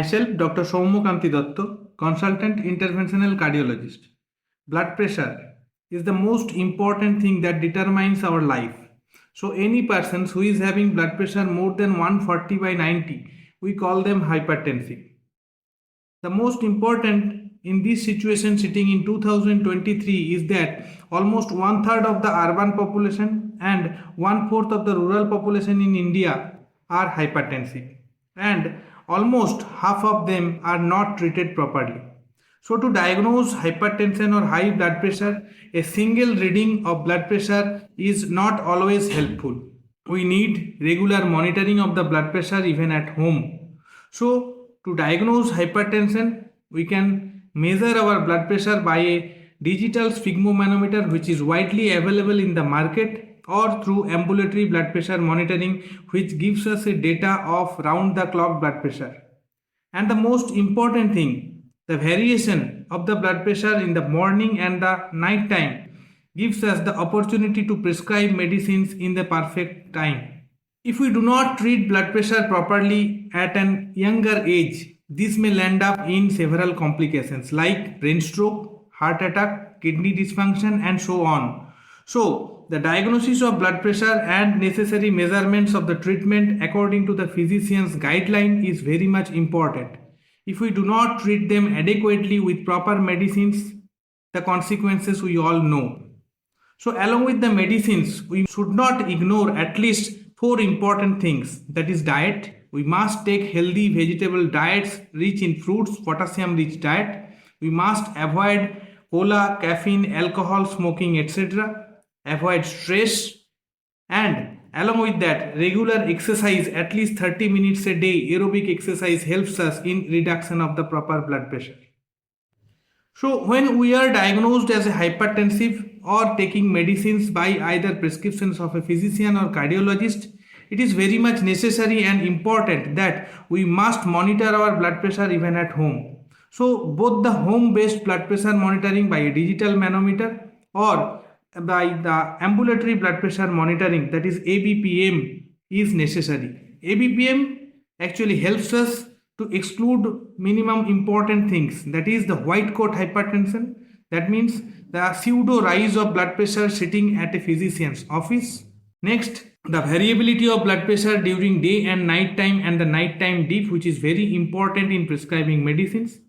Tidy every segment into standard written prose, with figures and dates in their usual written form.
Myself, Dr. Kanti Dutta, consultant interventional cardiologist. Blood pressure is the most important thing that determines our life. So any person who is having blood pressure more than 140/90, we call them hypertensive. The most important in this situation sitting in 2023 is that almost one third of the urban population and one fourth of the rural population in India are hypertensive, and almost half of them are not treated properly. So to diagnose hypertension or high blood pressure, a single reading of blood pressure is not always helpful. We need regular monitoring of the blood pressure even at home. So to diagnose hypertension, we can measure our blood pressure by a digital sphygmomanometer, which is widely available in the market, or through ambulatory blood pressure monitoring, which gives us a data of round the clock blood pressure. And the most important thing, the variation of the blood pressure in the morning and the night time gives us the opportunity to prescribe medicines in the perfect time. If we do not treat blood pressure properly at an younger age, this may land up in several complications like brain stroke, heart attack, kidney dysfunction, and so on. So, the diagnosis of blood pressure and necessary measurements of the treatment according to the physician's guideline is very much important. If we do not treat them adequately with proper medicines, the consequences we all know. So, along with the medicines, we should not ignore at least 4 important things, that is diet. We must take healthy vegetable diets rich in fruits, potassium rich diet. We must avoid cola, caffeine, alcohol, smoking, etc. Avoid stress, and along with that, regular exercise, at least 30 minutes a day. Aerobic exercise helps us in reduction of the proper blood pressure. So when we are diagnosed as a hypertensive or taking medicines by either prescriptions of a physician or cardiologist, it is very much necessary and important that we must monitor our blood pressure even at home. So both the home-based blood pressure monitoring by a digital manometer or by the ambulatory blood pressure monitoring, that is ABPM, is necessary. ABPM actually helps us to exclude minimum important things, that is the white coat hypertension, that means the pseudo rise of blood pressure sitting at a physician's office. Next, the variability of blood pressure during day and night time and the night time dip, which is very important in prescribing medicines.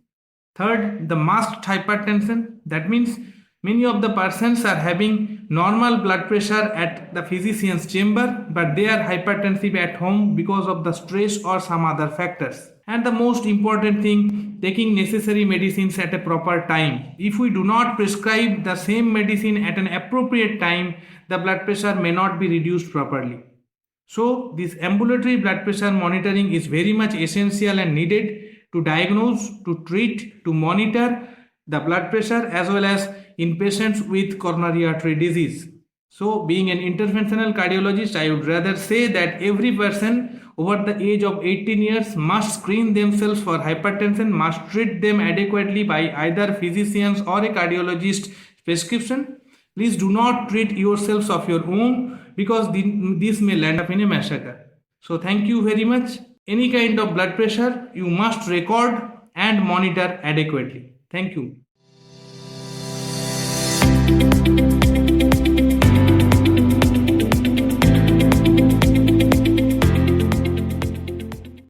Third, the masked hypertension, that means many of the persons are having normal blood pressure at the physician's chamber, but they are hypertensive at home because of the stress or some other factors. And the most important thing, taking necessary medicines at a proper time. If we do not prescribe the same medicine at an appropriate time, the blood pressure may not be reduced properly. So this ambulatory blood pressure monitoring is very much essential and needed to diagnose, to treat, to monitor the blood pressure as well as in patients with coronary artery disease. So being an interventional cardiologist, I would rather say that every person over the age of 18 years must screen themselves for hypertension, must treat them adequately by either physicians or a cardiologist prescription. Please do not treat yourselves of your own because this may land up in a massacre. So thank you very much. Any kind of blood pressure, you must record and monitor adequately. Thank you.